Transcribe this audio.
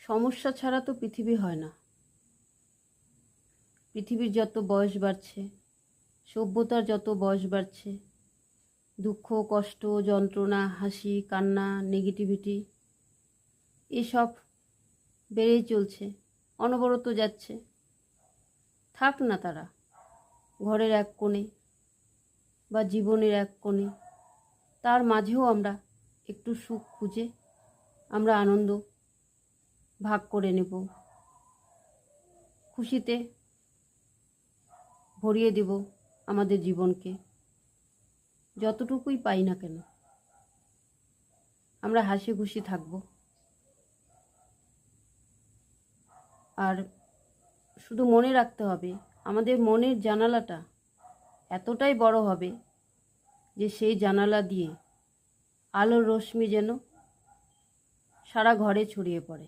সমস্যা ছাড়া তো পৃথিবী হয় না। পৃথিবীর যত বয়স বাড়ছে, সভ্যতার যত বয়স বাড়ছে, দুঃখ, কষ্ট, যন্ত্রণা, হাসি, কান্না, নেগেটিভিটি এসব বেড়েই চলছে, অনবরত যাচ্ছে। থাক না তারা ঘরের এক কোণে বা জীবনের এক কোণে, তার মাঝেও আমরা একটু সুখ খুঁজে আমরা আনন্দ ভাগ করে নেব, খুশিতে ভরিয়ে দেব আমাদের জীবনকে। যতটুকুই পাই না কেন আমরা হাসি খুশি থাকব। আর শুধু মনে রাখতে হবে, আমাদের মনের জানালাটা এতটাই বড় হবে যে সেই জানালা দিয়ে আলোর রশ্মি যেন সারা ঘরে ছড়িয়ে পড়ে।